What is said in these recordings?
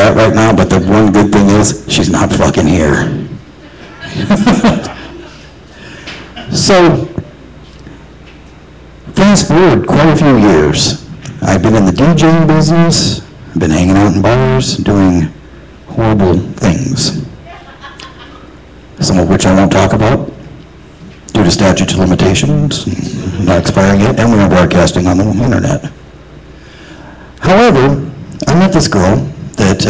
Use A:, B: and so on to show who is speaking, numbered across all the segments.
A: at right now, but the one good thing is she's not fucking here. So, fast forward quite a few years. I've been in the DJing business, I've been hanging out in bars, doing horrible things. Some of which I won't talk about, due to statute of limitations, not expiring yet, and we are broadcasting on the internet. However, I met this girl that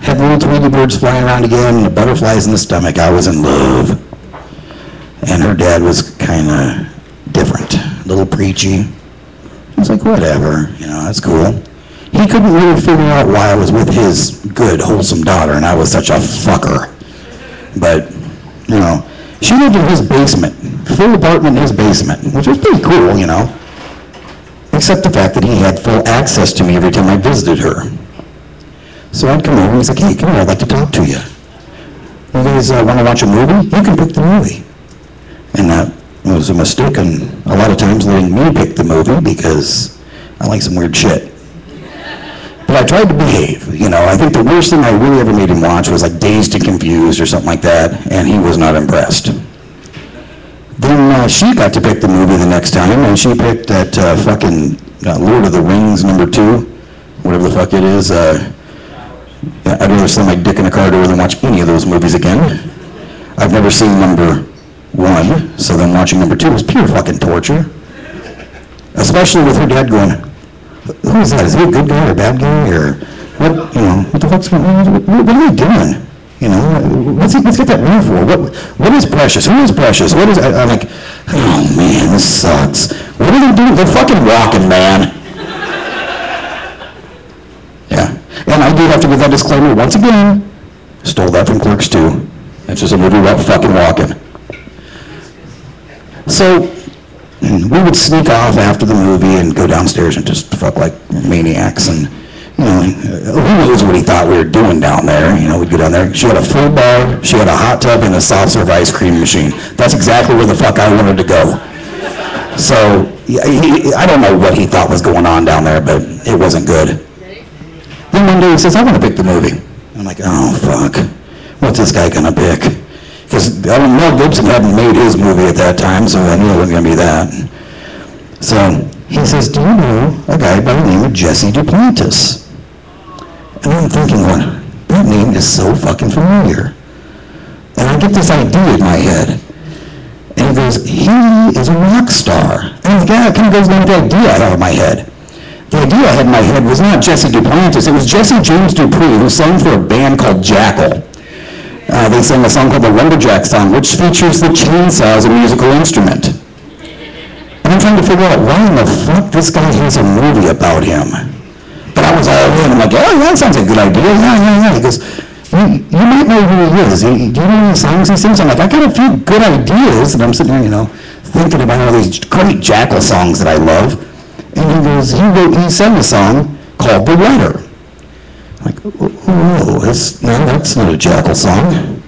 A: had little Tweety birds flying around again, and the butterflies in the stomach. I was in love. And her dad was kind of different, a little preachy. I was like, whatever, that's cool. He couldn't really figure out why I was with his good, wholesome daughter, and I was such a fucker. But, she lived in his basement, full apartment in his basement, which was pretty cool, except the fact that he had full access to me every time I visited her. So I'd come over and he's like, hey, come here, I'd like to talk to you. You guys want to watch a movie? You can pick the movie. And that was a mistake, and a lot of times letting me pick the movie because I like some weird shit. But I tried to behave, I think the worst thing I really ever made him watch was like Dazed and Confused or something like that, and he was not impressed. Then she got to pick the movie the next time, and she picked that fucking Lord of the Rings #2, whatever the fuck it is. I'd rather slam my dick in a car door than watch any of those movies again. I've never seen #1, so then watching #2 was pure fucking torture. Especially with her dad going, who is that? Is he a good guy or a bad guy? Or what, what the fuck's going on? What are they doing? What's get that ring for? What is Precious? Who is Precious? What is, I'm like, oh man, this sucks. What are they doing? They're fucking walking, man. Yeah. And I do have to give that disclaimer once again. Stole that from Clerks 2. It's just a movie about fucking walking. So, we would sneak off after the movie and go downstairs and just fuck like maniacs, and who knows what he thought we were doing down there. We'd go down there. She had a full bar, she had a hot tub, and a soft serve ice cream machine. That's exactly where the fuck I wanted to go. So, I don't know what he thought was going on down there, but it wasn't good. Then one day he says, I want to pick the movie. I'm like, oh fuck, what's this guy gonna pick? Because Mel Gibson hadn't made his movie at that time, so I knew it wasn't going to be that. So he says, do you know a guy by the name of Jesse Duplantis? And I'm thinking, that name is so fucking familiar. And I get this idea in my head. And he goes, he is a rock star. And I'm like, yeah, it kind of goes down with the idea I have in my head. The idea I had in my head was not Jesse Duplantis, it was Jesse James Dupree, who sang for a band called Jackal. They sang a song called the Lumberjack Song, which features the chainsaw as a musical instrument. And I'm trying to figure out why in the fuck this guy has a movie about him. But I was all in. I'm like, oh, that sounds like a good idea. Yeah. He goes, you might know who he is. Do you know any songs he sings? I'm like, I got a few good ideas. And I'm sitting here, thinking about all these great Jackal songs that I love. And he goes, he sang a song called The Letter. Like, oh, that's not a Jackal song.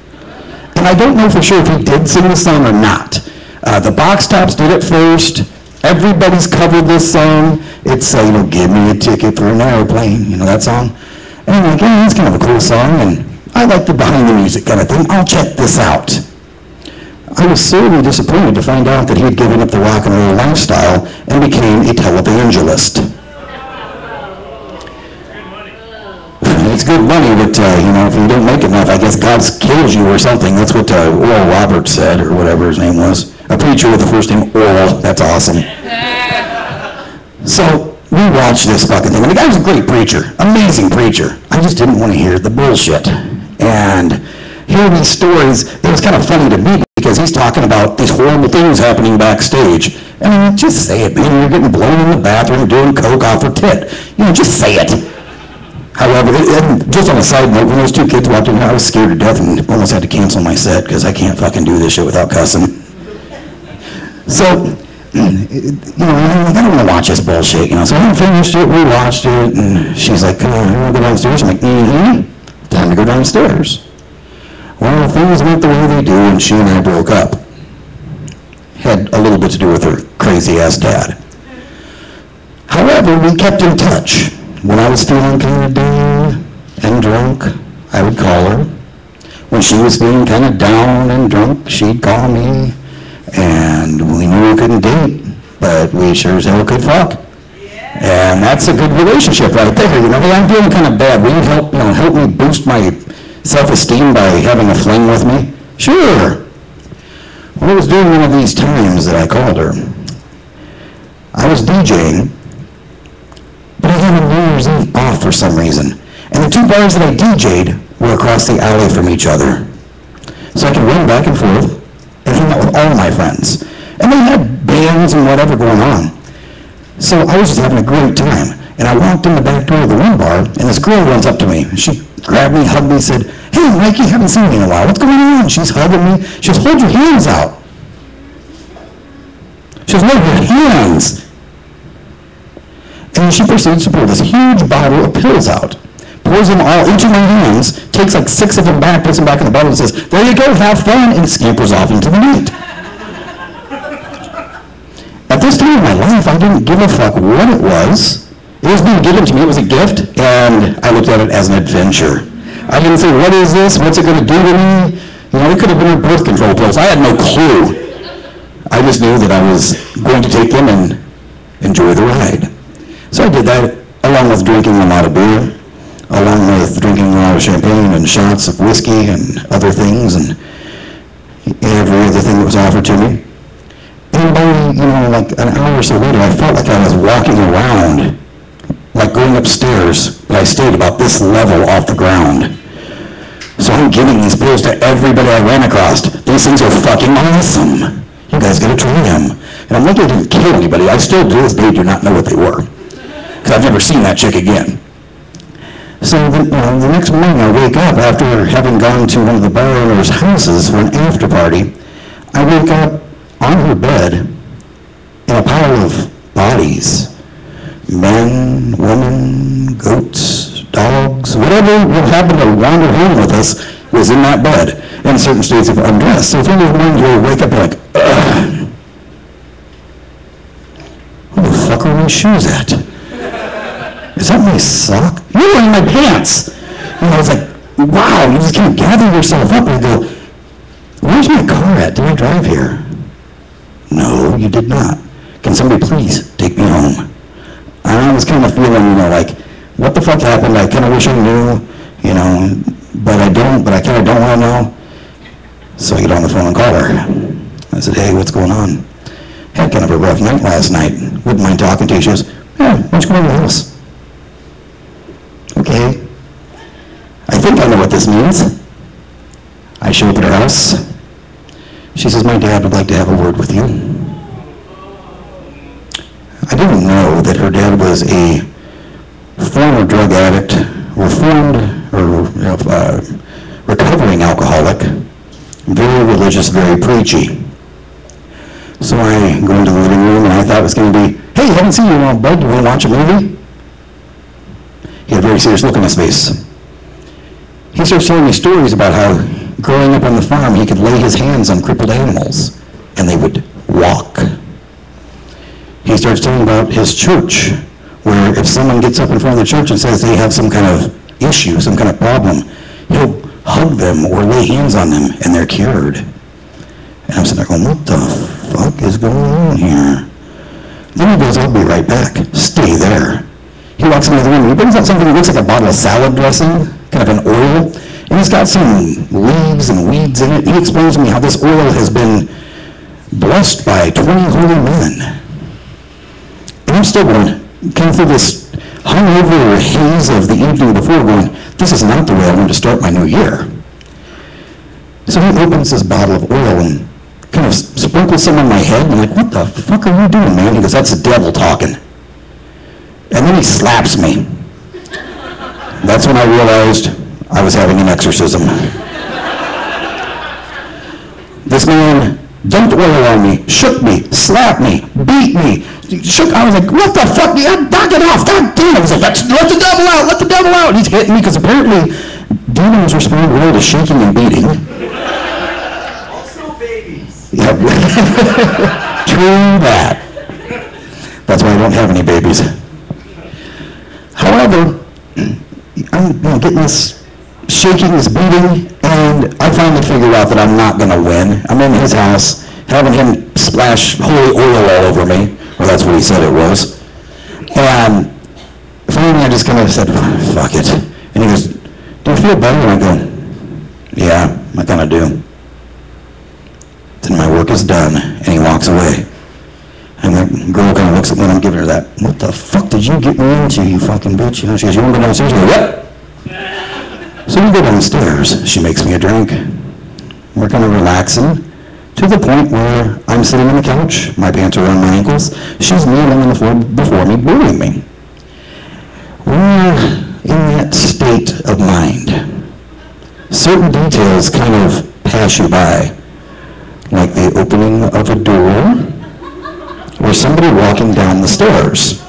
A: And I don't know for sure if he did sing the song or not. The Box Tops did it first. Everybody's covered this song. It's, give me a ticket for an airplane, that song. And I'm like, yeah, it's kind of a cool song, and I like the behind the music kind of thing. I'll check this out. I was sorely disappointed to find out that he had given up the rock and roll lifestyle and became a televangelist. It's good money, but, if you don't make enough, I guess God kills you or something. That's what Oral Roberts said, or whatever his name was. A preacher with the first name Oral. That's awesome. So, we watched this fucking thing. And the guy was a great preacher. Amazing preacher. I just didn't want to hear the bullshit. And hearing these stories, it was kind of funny to me because he's talking about these horrible things happening backstage. And I'm like, just say it, man. You're getting blown in the bathroom doing coke off her tit. Just say it. However, just on a side note, when those two kids walked in, I was scared to death and almost had to cancel my set because I can't fucking do this shit without cussing. So, I don't want to watch this bullshit, So I finished it, we watched it, and she's like, come on, you want to go downstairs? I'm like, time to go downstairs. Well, things went the way they do, and she and I broke up. Had a little bit to do with her crazy-ass dad. However, we kept in touch. When I was feeling kind of down, feeling drunk, I would call her. When she was feeling kind of down and drunk, she'd call me. And we knew we couldn't date, but we sure as hell could fuck. And that's a good relationship right there. You know, hey, I'm feeling kind of bad. Will you help me boost my self-esteem by having a fling with me? Sure. Well, it was during one of these times that I called her. I was DJing, but I had a New Year's Eve off for some reason. And the two bars that I DJ'd were across the alley from each other. So I could run back and forth and hang out with all my friends. And they had bands and whatever going on. So I was just having a great time. And I walked in the back door of the one bar, and this girl runs up to me. She grabbed me, hugged me, said, "Hey, Mikey, haven't seen you in a while. What's going on?" She's hugging me. She says, "Hold your hands out." She says, "No, your hands." And she proceeds to pull this huge bottle of pills out, pours them all into my hands, takes like 6 of them back, puts them back in the bottle, and says, "There you go, have fun," and scampers off into the night. At this time in my life, I didn't give a fuck what it was. It was being given to me. It was a gift, and I looked at it as an adventure. I didn't say, "What is this? What's it going to do to me?" You know, it could have been birth control pills. I had no clue. I just knew that I was going to take them and enjoy the ride. So I did that, along with drinking a lot of beer, along with drinking a lot of champagne and shots of whiskey and other things, and every other thing that was offered to me. And by, like an hour or so later, I felt like I was walking around, like going upstairs, but I stayed about this level off the ground. So I'm giving these pills to everybody I ran across. These things are fucking awesome. You guys gotta try them. And I'm lucky I didn't kill anybody. I still to this day do not know what they were, because I've never seen that chick again. So the next morning I wake up after having gone to one of the bar owners' houses for an after party. I wake up on her bed in a pile of bodies. Men, women, goats, dogs, whatever happened to wander home with us was in that bed in certain states of undress. So if any of them will wake up like, ugh, where the fuck are my shoes at? Is that my sock? You're wearing my pants! It's like, wow, you just can't gather yourself up and go, where's my car at? Did I drive here? No, you did not. Can somebody please take me home? I was kind of feeling, like, what the fuck happened? I kind of wish I knew, but I don't, but I kind of don't want to know. So I get on the phone and call her. I said, "Hey, what's going on? Had kind of a rough night last night. Wouldn't mind talking to you." She goes, "Yeah, why don't you come over to the house?" Okay. I think I know what this means. I show up at her house. She says, "My dad would like to have a word with you." I didn't know that her dad was a former drug addict, recovering alcoholic, very religious, very preachy. So I go into the living room, and I thought it was going to be, "Hey, haven't seen you in a while, bud. Do you want to watch a movie?" He had a very serious look on his face. He starts telling me stories about how growing up on the farm, he could lay his hands on crippled animals, and they would walk. He starts telling about his church, where if someone gets up in front of the church and says they have some kind of issue, some kind of problem, he'll hug them or lay hands on them, and they're cured. And I'm sitting there going, what the fuck is going on here? Then he goes, "I'll be right back. Stay there." He walks into the room, and he brings out something that looks like a bottle of salad dressing, kind of an oil, and it's got some leaves and weeds in it. He explains to me how this oil has been blessed by 20 holy men. And I'm still going, kind of through this hungover haze of the evening before, going, this is not the way I want to start my new year. So he opens this bottle of oil and kind of sprinkles some on my head, and I'm like, what the fuck are you doing, man? He goes, "That's the devil talking." And then he slaps me. That's when I realized I was having an exorcism. This man dumped oil on me, shook me, slapped me, beat me, shook. I was like, what the fuck? Knock it off. God damn it. I was like, let the devil out. Let the devil out. And he's hitting me because apparently demons respond well to shaking and beating.
B: Also babies.
A: Yep. True that. That's why I don't have any babies. However, I'm I'm getting this shaking, this beating, and I finally figured out that I'm not going to win. I'm in his house, having him splash holy oil all over me, or that's what he said it was. And finally I just kind of said, fuck it. And he goes, do you feel better? And I go, yeah, I kind of do. Then my work is done, and he walks away. And the girl kind of looks at me, and I'm giving her that, what the fuck did you get me into, you fucking bitch? You know, she goes, you want to go downstairs? I go, yep. So we go downstairs. She makes me a drink. We're kind of relaxing to the point where I'm sitting on the couch, my pants are around my ankles, she's kneeling on the floor before me, booing me. We're in that state of mind. Certain details kind of pass you by, like the opening of a door or somebody walking down the stairs.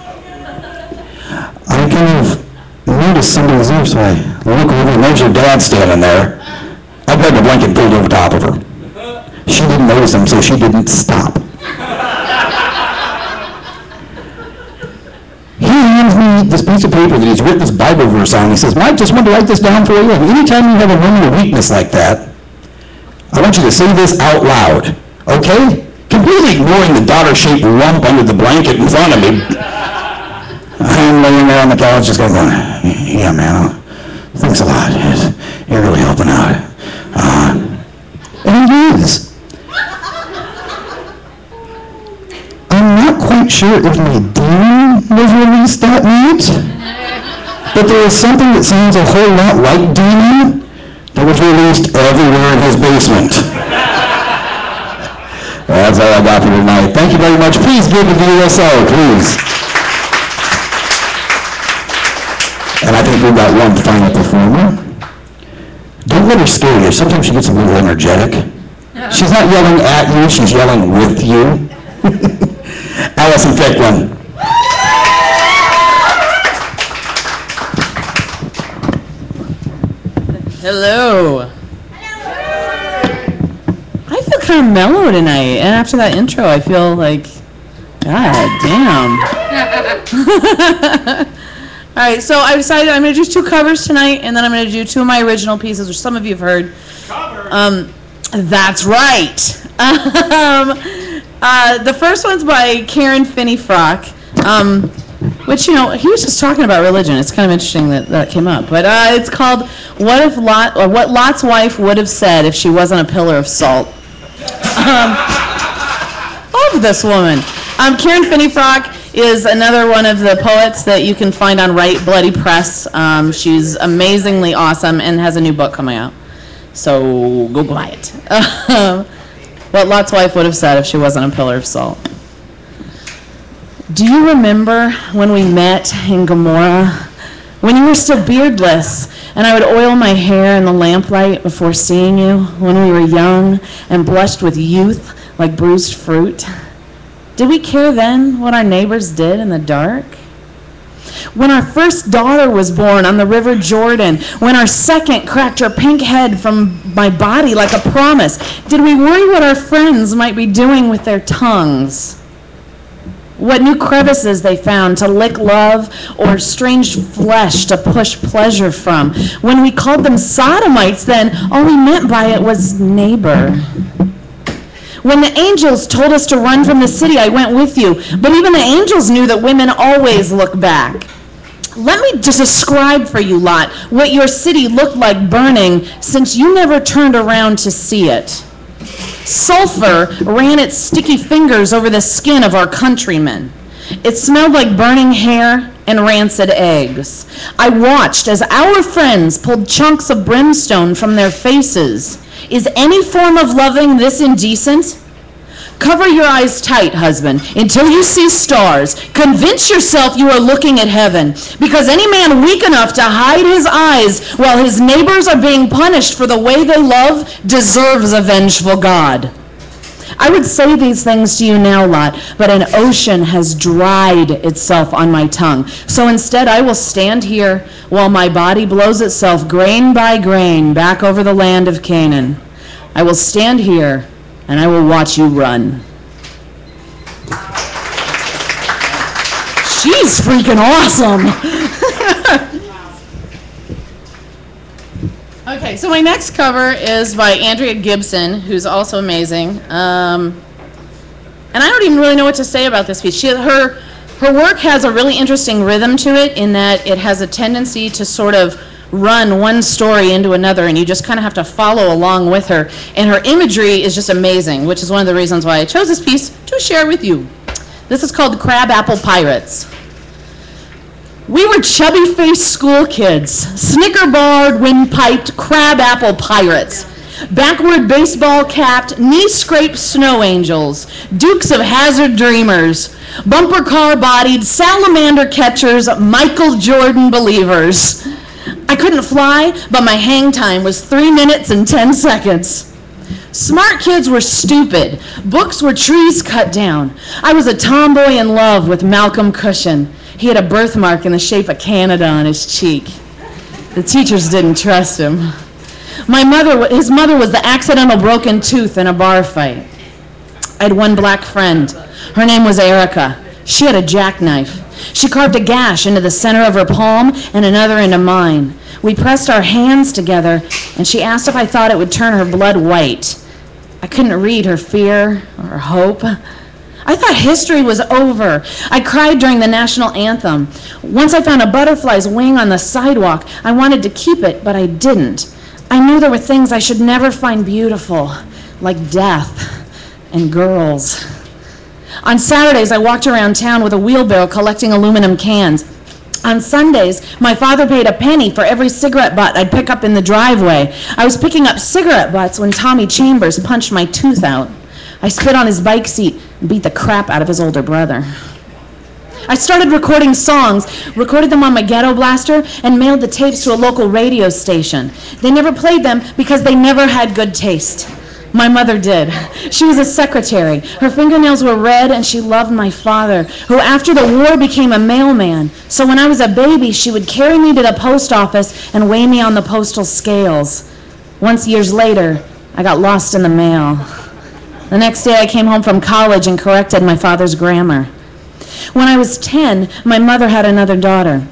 A: I kind of notice somebody's there, so I look over and there's your dad standing there. I grabbed a blanket and pulled over top of her. She didn't notice him, so she didn't stop. He hands me this piece of paper that he's written this Bible verse on. He says, Mike, just wanted to write this down for you. And anytime you have a moment of weakness like that, I want you to say this out loud, okay? Completely ignoring the daughter-shaped lump under the blanket in front of me. I'm laying there on the couch just going, yeah, man, thanks a lot. You're really helping out. And he is. I'm not quite sure if my demon was released that night, but there was something that sounds a whole lot like demon that was released everywhere in his basement. That's all I got for tonight. Thank you very much. Please give it to the USO, please. And I think we've got one final performer. Don't let her scare you. Sometimes she gets a little energetic. She's not yelling at you, she's yelling with you. Allison Ficklin.
C: Hello. I feel kind of mellow tonight, and after that intro, I feel like, God damn. All right, so I decided I'm going to do 2 covers tonight, and then I'm going to do 2 of my original pieces, which some of you have heard. Cover. That's right. The first one's by Karen Finney-Frock, which, you know, he was just talking about religion. It's kind of interesting that that came up. But it's called What Lot's Wife Would Have Said If She Wasn't a Pillar of Salt. Love this woman. Karen Finney-Frock is another one of the poets that you can find on Right Bloody Press. She's amazingly awesome and has a new book coming out. So go buy it. What Lot's wife would have said if she wasn't a pillar of salt. Do you remember when we met in Gomorrah? When you were still beardless, and I would oil my hair in the lamplight before seeing you, when we were young and blushed with youth like bruised fruit? Did we care then what our neighbors did in the dark? When our first daughter was born on the River Jordan, when our second cracked her pink head from my body like a promise, did we worry what our friends might be doing with their tongues? What new crevices they found to lick love or strange flesh to push pleasure from? When we called them sodomites, then all we meant by it was neighbor. When the angels told us to run from the city, I went with you. But even the angels knew that women always look back. Let me just describe for you, Lot, what your city looked like burning, since you never turned around to see it. Sulfur ran its sticky fingers over the skin of our countrymen. It smelled like burning hair and rancid eggs. I watched as our friends pulled chunks of brimstone from their faces. Is any form of loving this indecent? Cover your eyes tight, husband, until you see stars. Convince yourself you are looking at heaven, because any man weak enough to hide his eyes while his neighbors are being punished for the way they love deserves a vengeful God. I would say these things to you now, Lot, but an ocean has dried itself on my tongue. So instead, I will stand here while my body blows itself grain by grain back over the land of Canaan. I will stand here and I will watch you run. She's freaking awesome. Okay, so my next cover is by Andrea Gibson, who's also amazing. And I don't even really know what to say about this piece. Her work has a really interesting rhythm to it in that it has a tendency to sort of run one story into another, and you just kind of have to follow along with her. And her imagery is just amazing, which is one of the reasons why I chose this piece to share with you. This is called Crab Apple Pirates. We were chubby-faced school kids, snicker-barred, windpiped, crab-apple pirates, backward baseball-capped, knee-scraped snow angels, dukes of hazard dreamers, bumper car-bodied, salamander catchers, Michael Jordan believers. I couldn't fly, but my hang time was 3 minutes and 10 seconds. Smart kids were stupid. Books were trees cut down. I was a tomboy in love with Malcolm Cushion. He had a birthmark in the shape of Canada on his cheek. The teachers didn't trust him. His mother was the accidental broken tooth in a bar fight. I had one black friend. Her name was Erica. She had a jackknife. She carved a gash into the center of her palm and another into mine. We pressed our hands together, and she asked if I thought it would turn her blood white. I couldn't read her fear or her hope. I thought history was over. I cried during the national anthem. Once I found a butterfly's wing on the sidewalk. I wanted to keep it, but I didn't. I knew there were things I should never find beautiful, like death and girls. On Saturdays, I walked around town with a wheelbarrow collecting aluminum cans. On Sundays, my father paid a penny for every cigarette butt I'd pick up in the driveway. I was picking up cigarette butts when Tommy Chambers punched my tooth out. I spit on his bike seat and beat the crap out of his older brother. I started recording songs, recorded them on my ghetto blaster, and mailed the tapes to a local radio station. They never played them because they never had good taste. My mother did. She was a secretary. Her fingernails were red, and she loved my father, who after the war became a mailman. So when I was a baby, she would carry me to the post office and weigh me on the postal scales. Once, years later, I got lost in the mail. The next day, I came home from college and corrected my father's grammar. When I was 10, my mother had another daughter.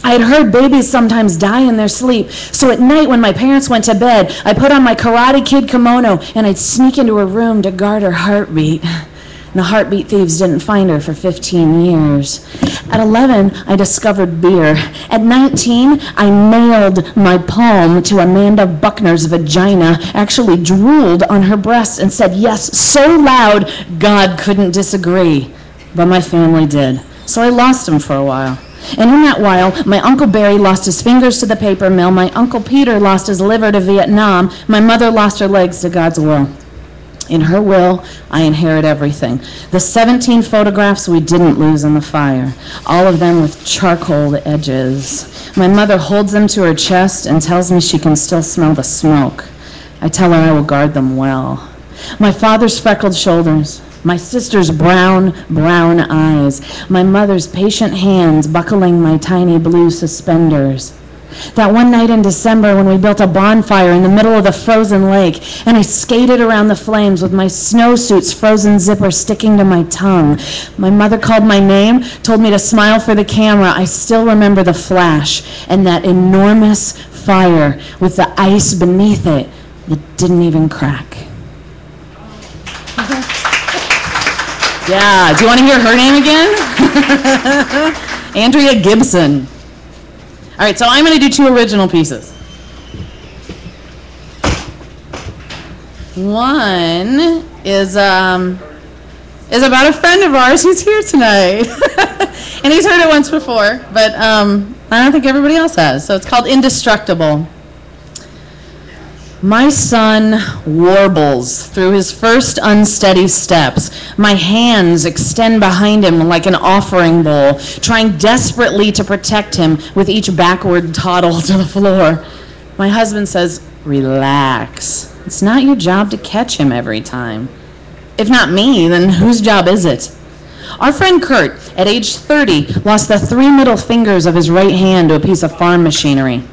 C: I had heard babies sometimes die in their sleep, so at night when my parents went to bed, I put on my Karate Kid kimono and I'd sneak into her room to guard her heartbeat. And the heartbeat thieves didn't find her for 15 years. At 11, I discovered beer. At 19, I mailed my palm to Amanda Buckner's vagina, actually drooled on her breast and said yes so loud God couldn't disagree. But my family did. So I lost him for a while. And in that while, my Uncle Barry lost his fingers to the paper mill, my Uncle Peter lost his liver to Vietnam, my mother lost her legs to God's will. In her will, I inherit everything. The 17 photographs we didn't lose in the fire, all of them with charcoal edges. My mother holds them to her chest and tells me she can still smell the smoke. I tell her I will guard them well. My father's freckled shoulders, my sister's brown eyes, my mother's patient hands buckling my tiny blue suspenders. That one night in December when we built a bonfire in the middle of the frozen lake and I skated around the flames with my snowsuit's frozen zipper sticking to my tongue. My mother called my name, told me to smile for the camera. I still remember the flash and that enormous fire with the ice beneath it that didn't even crack. Yeah, do you want to hear her name again? Andrea Gibson. All right, so I'm going to do 2 original pieces. One is about a friend of ours who's here tonight. And he's heard it once before, but I don't think everybody else has. So it's called Indestructible. My son warbles through his first unsteady steps. My hands extend behind him like an offering bowl, trying desperately to protect him with each backward toddle to the floor. My husband says, "Relax. It's not your job to catch him every time. If not me, then whose job is it?" Our friend Kurt, at age 30, lost the 3 middle fingers of his right hand to a piece of farm machinery.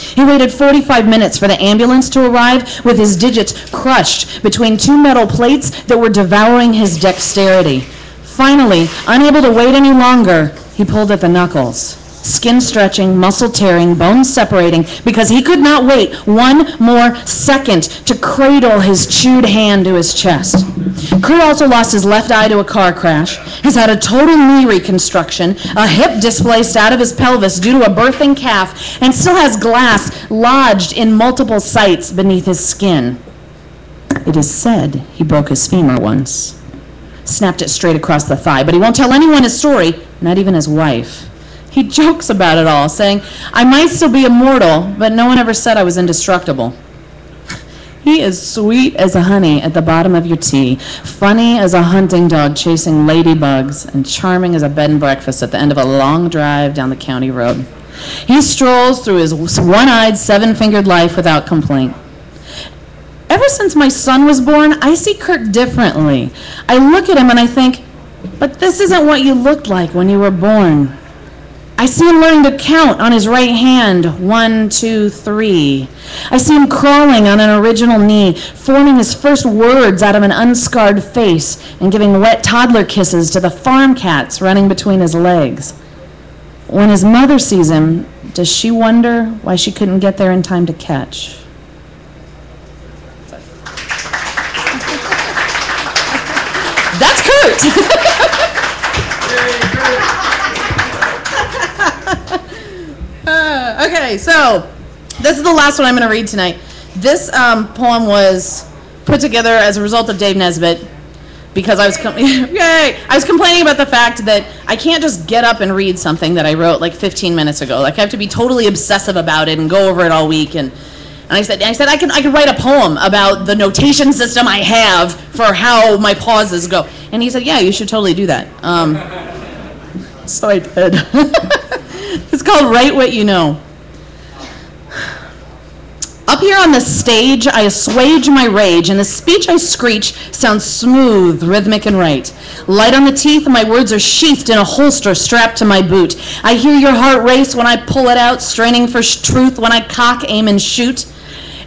C: He waited 45 minutes for the ambulance to arrive with his digits crushed between 2 metal plates that were devouring his dexterity. Finally, unable to wait any longer, he pulled at the knuckles. skin stretching, muscle tearing, bones separating, because he could not wait one more second to cradle his chewed hand to his chest. Kurt also lost his left eye to a car crash, has had a total knee reconstruction, a hip displaced out of his pelvis due to a birthing calf, and still has glass lodged in multiple sites beneath his skin. It is said he broke his femur once, snapped it straight across the thigh, but he won't tell anyone his story, not even his wife. He jokes about it all, saying, "I might still be immortal, but no one ever said I was indestructible." He is sweet as a honey at the bottom of your tea, funny as a hunting dog chasing ladybugs, and charming as a bed and breakfast at the end of a long drive down the county road. He strolls through his one-eyed, seven-fingered life without complaint. Ever since my son was born, I see Kurt differently. I look at him and I think, but this isn't what you looked like when you were born. I see him learning to count on his right hand, 1, 2, 3. I see him crawling on an original knee, forming his first words out of an unscarred face, and giving wet toddler kisses to the farm cats running between his legs. When his mother sees him, does she wonder why she couldn't get there in time to catch? That's Kurt! Okay, so this is the last one I'm going to read tonight. This poem was put together as a result of Dave Nesbitt because I was I was complaining about the fact that I can't just get up and read something that I wrote like 15 minutes ago. Like I have to be totally obsessive about it and go over it all week. And I said I could write a poem about the notation system I have for how my pauses go. And he said, yeah, you should totally do that. So I did. It's called Write What You Know. Up here on the stage, I assuage my rage, and the speech I screech sounds smooth, rhythmic, and right. Light on the teeth, my words are sheathed in a holster strapped to my boot. I hear your heart race when I pull it out, straining for truth when I cock, aim, and shoot.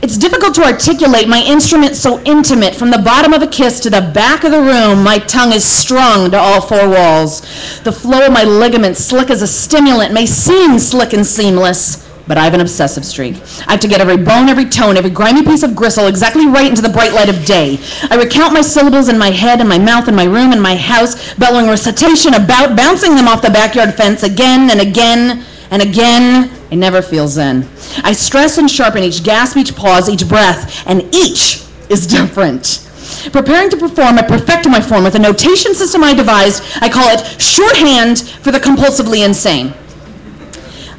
C: It's difficult to articulate my instrument so intimate. From the bottom of a kiss to the back of the room, my tongue is strung to all four walls. The flow of my ligaments, slick as a stimulant, may seem slick and seamless, but I have an obsessive streak. I have to get every bone, every tone, every grimy piece of gristle exactly right into the bright light of day. I recount my syllables in my head, in my mouth, in my room, in my house, bellowing recitation about, bouncing them off the backyard fence again and again and again. I never feel zen. I stress and sharpen each gasp, each pause, each breath, and each is different. Preparing to perform, I perfect my form with a notation system I devised. I call it shorthand for the compulsively insane.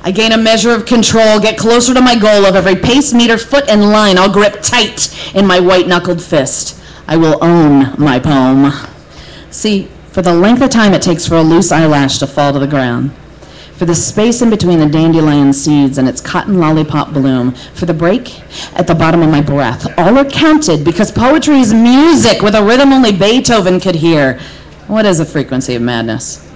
C: I gain a measure of control, get closer to my goal of every pace, meter, foot, and line I'll grip tight in my white-knuckled fist. I will own my poem. See, for the length of time it takes for a loose eyelash to fall to the ground, for the space in between the dandelion seeds and its cotton lollipop bloom, for the break at the bottom of my breath, all are counted because poetry is music with a rhythm only Beethoven could hear. What is the frequency of madness?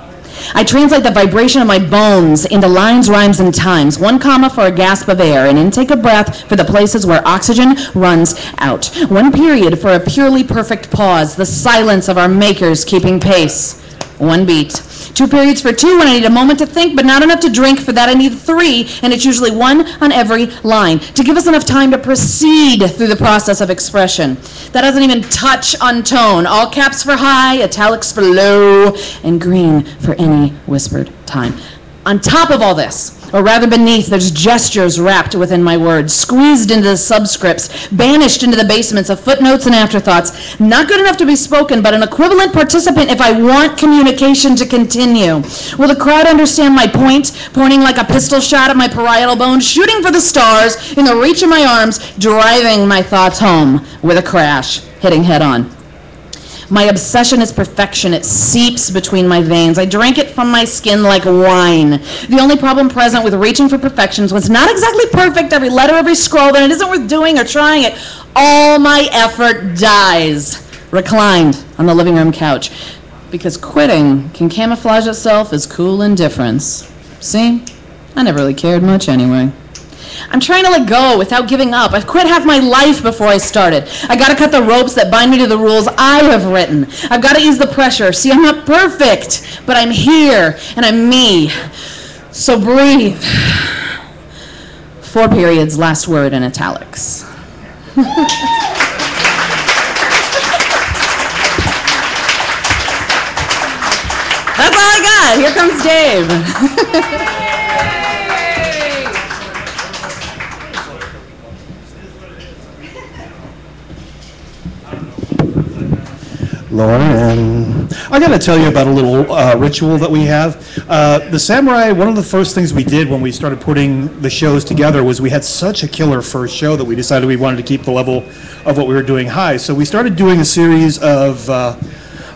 C: I translate the vibration of my bones into lines, rhymes, and times. 1 comma for a gasp of air, an intake of breath for the places where oxygen runs out. 1 period for a purely perfect pause, the silence of our makers keeping pace. 1 beat. 2 periods for 2 when I need a moment to think, but not enough to drink. For that I need 3, and it's usually 1 on every line, to give us enough time to proceed through the process of expression. That doesn't even touch on tone. All caps for high, italics for low, and green for any whispered time. On top of all this, or rather beneath, there's gestures wrapped within my words, squeezed into the subscripts, banished into the basements of footnotes and afterthoughts, not good enough to be spoken, but an equivalent participant if I want communication to continue. Will the crowd understand my point, pointing like a pistol shot at my parietal bone, shooting for the stars in the reach of my arms, driving my thoughts home with a crash, hitting head on? My obsession is perfection. It seeps between my veins. I drink it from my skin like wine. The only problem present with reaching for perfections was not exactly perfect, every letter, every scroll, then it isn't worth doing or trying it. All my effort dies, reclined on the living room couch, because quitting can camouflage itself as cool indifference. See? I never really cared much anyway. I'm trying to let go without giving up. I've quit half my life before I started. I got to cut the ropes that bind me to the rules I have written. I've got to ease the pressure. See, I'm not perfect, but I'm here, and I'm me. So breathe. 4 periods, last word in italics. That's all I got. Here comes Dave.
D: Lauren, I got to tell you about a little ritual that we have. The Samurai, one of the first things we did when we started putting the shows together was we had such a killer first show that we decided we wanted to keep the level of what we were doing high. So we started doing a series of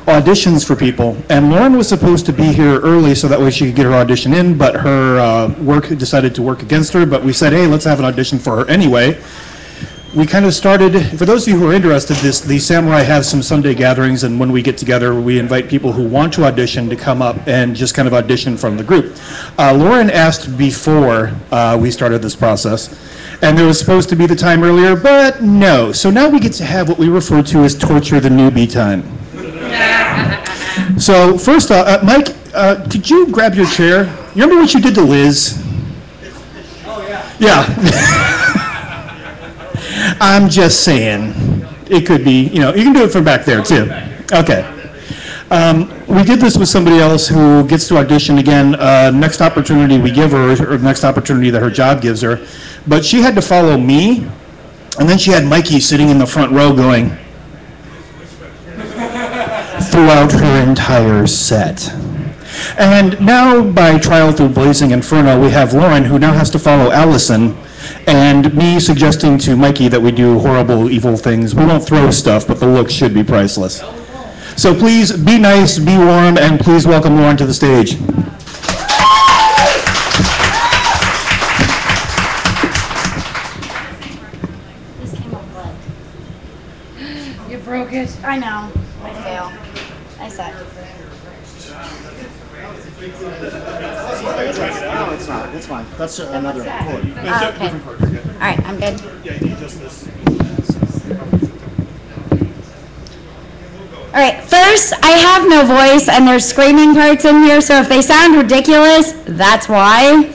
D: auditions for people. And Lauren was supposed to be here early so that way she could get her audition in, but her work decided to work against her. But we said, hey, let's have an audition for her anyway. We kind of started, for those of you who are interested, the Samurai have some Sunday gatherings, and when we get together, we invite people who want to audition to come up and just kind of audition from the group. Lauren asked before we started this process, and there was supposed to be the time earlier, but no. So now we get to have what we refer to as torture the newbie time. So first off, Mike, could you grab your chair? You remember what you did to Liz?
B: Oh, yeah.
D: Yeah. I'm just saying, it could be, you can do it from back there too. Okay. We did this with somebody else who gets to audition again, next opportunity we give her, or next opportunity that her job gives her. But she had to follow me, and then she had Mikey sitting in the front row going, throughout her entire set. And now, by trial through Blazing Inferno, we have Lauren, who now has to follow Allison, and me suggesting to Mikey that we do horrible, evil things. We won't throw stuff, but the looks should be priceless. So please, be nice, be warm, and please welcome Lauren to the stage.
E: This came up blood. You broke it. I know. I fail. I suck.
D: No, it's not. It's fine. That's another chord.
E: Oh, okay. All right, I'm good.
D: Yeah, you need just this.
E: All right, first, I have no voice, and there's screaming parts in here, so if they sound ridiculous, that's why.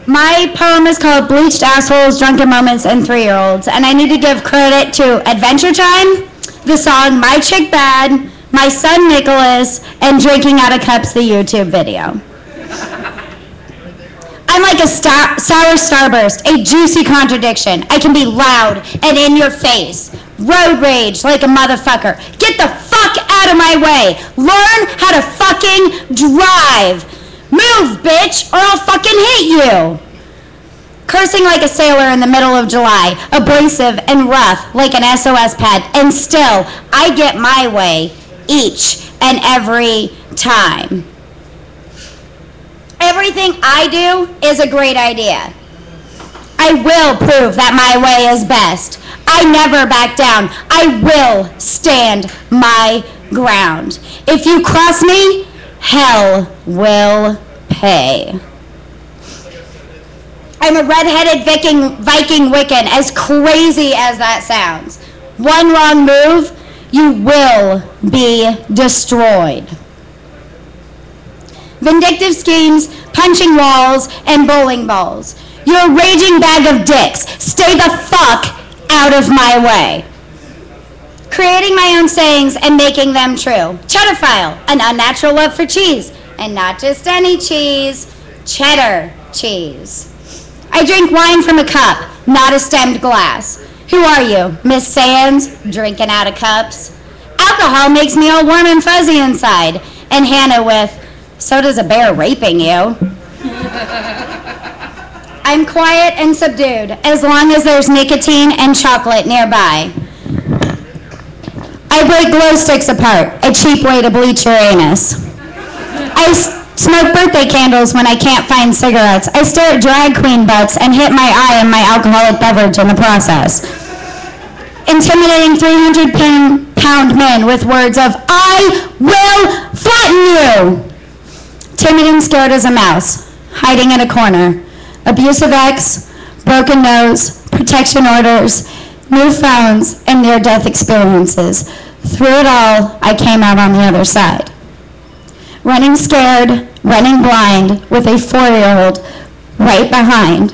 E: My poem is called Bleached Assholes, Drunken Moments, and 3-Year-Olds, and I need to give credit to Adventure Time, the song My Chick Bad, My Son Nicholas, and Drinking Out of Cups, the YouTube video. I'm like a sour starburst, a juicy contradiction. I can be loud and in your face. Road rage like a motherfucker. Get the fuck out of my way. Learn how to fucking drive. Move, bitch, or I'll fucking hit you. Cursing like a sailor in the middle of July. Abrasive and rough like an SOS pad. And still, I get my way each and every time. Everything I do is a great idea. I will prove that my way is best. I never back down. I will stand my ground. If you cross me, hell will pay. I'm a red-headed Viking Wiccan, as crazy as that sounds. One wrong move, you will be destroyed. Vindictive schemes, punching walls, and bowling balls. You're a raging bag of dicks. Stay the fuck out of my way. Creating my own sayings and making them true. Cheddarfile, an unnatural love for cheese. And not just any cheese, cheddar cheese. I drink wine from a cup, not a stemmed glass. Who are you, Miss Sands, drinking out of cups? Alcohol makes me all warm and fuzzy inside. And Hannah with, so does a bear raping you. I'm quiet and subdued, as long as there's nicotine and chocolate nearby. I break glow sticks apart, a cheap way to bleach your anus. I smoke birthday candles when I can't find cigarettes. I stare at drag queen butts and hit my eye in my alcoholic beverage in the process. Intimidating 300-pound men with words of, I will flatten you! Timid and scared as a mouse, hiding in a corner. Abusive ex, broken nose, protection orders, new phones, and near-death experiences. Through it all, I came out on the other side. running scared, running blind, with a 4-year-old right behind.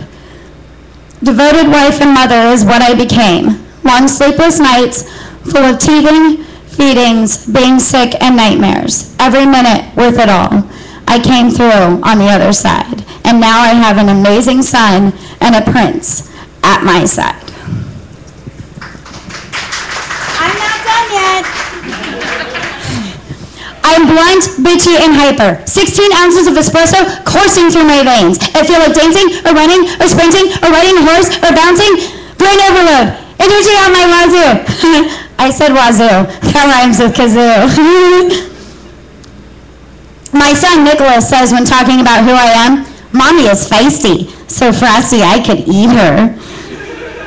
E: Devoted wife and mother is what I became. Long sleepless nights, full of teething, feedings, being sick, and nightmares. Every minute worth it all. I came through on the other side, and now I have an amazing son and a prince at my side. I'm not done yet. I'm blunt, bitchy, and hyper. 16 ounces of espresso coursing through my veins. I feel like dancing, or running, or sprinting, or riding a horse, or bouncing. Brain overload. Energy on my wazoo. I said wazoo. That rhymes with kazoo. My son Nicholas says when talking about who I am, Mommy is feisty, so frosty I could eat her.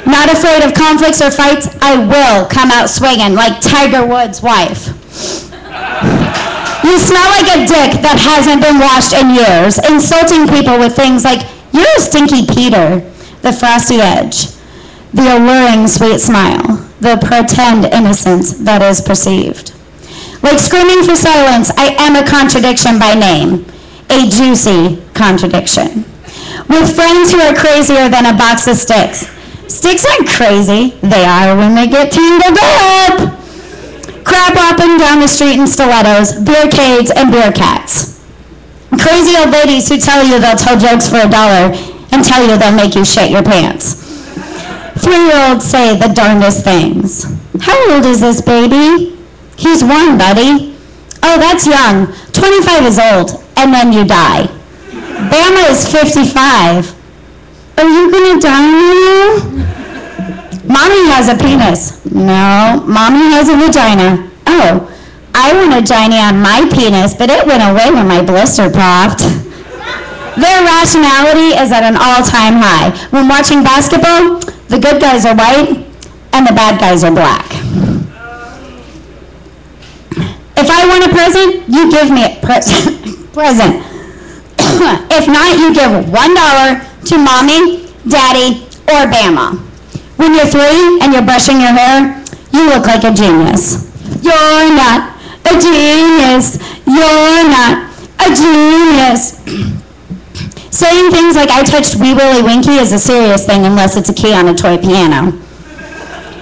E: Not afraid of conflicts or fights, I will come out swinging like Tiger Woods' wife. You smell like a dick that hasn't been washed in years, insulting people with things like, you're a stinky Peter, the frosty edge, the alluring sweet smile, the pretend innocence that is perceived. Like screaming for silence, I am a contradiction by name, a juicy contradiction. With friends who are crazier than a box of sticks. Sticks aren't crazy, they are when they get tangled up. Crab hopping down the street in stilettos, beercades, and beer cats. Crazy old ladies who tell you they'll tell jokes for $1 and tell you they'll make you shit your pants. 3-year-olds say the darndest things. How old is this baby? He's 1, buddy. Oh, that's young. 25 is old, and then you die. Bama is 55. Are you gonna die now? Mommy has a penis. No, Mommy has a vagina. Oh, I want a giny on my penis, but it went away when my blister popped. Their rationality is at an all-time high. When watching basketball, the good guys are white, and the bad guys are black. If I want a present, you give me a present. If not, you give $1 to Mommy, Daddy, or Bama. When you're 3 and you're brushing your hair, you look like a genius. You're not a genius. You're not a genius. Saying things like I touched Wee Willie Winky is a serious thing unless it's a key on a toy piano.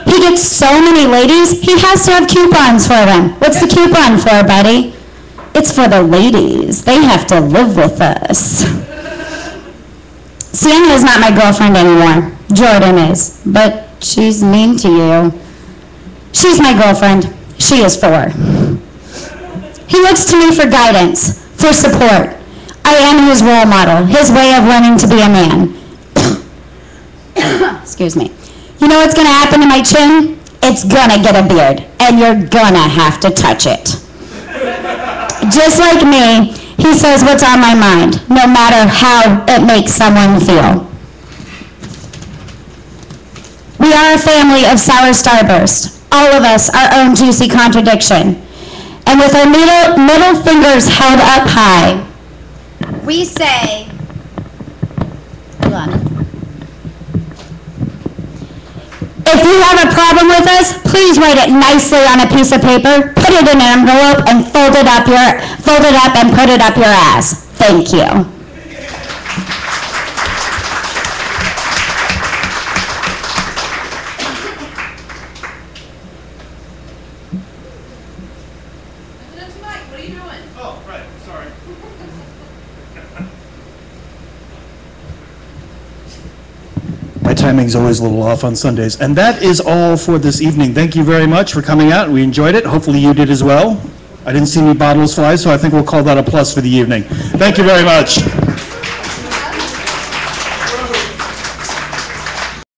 E: He gets so many ladies, he has to have coupons for them. What's the coupon for, buddy? It's for the ladies. They have to live with us. Sienna is not my girlfriend anymore. Jordan is, but she's mean to you. She's my girlfriend. She is 4. He looks to me for guidance, for support. I am his role model, his way of learning to be a man. Excuse me. You know what's going to happen to my chin? It's going to get a beard, and you're going to have to touch it. Just like me, he says what's on my mind, no matter how it makes someone feel. We are a family of sour starburst, all of us our own juicy contradiction. And with our middle fingers held up high, we say, hold on. If you have a problem with us, please write it nicely on a piece of paper, put it in an envelope, and fold it up and put it up your ass. Thank you.
C: That's Mike. What are you doing?
D: Oh, right, sorry. My timing's always a little off on Sundays. And that is all for this evening. Thank you very much for coming out. We enjoyed it. Hopefully you did as well. I didn't see any bottles fly, so I think we'll call that a plus for the evening. Thank you very much.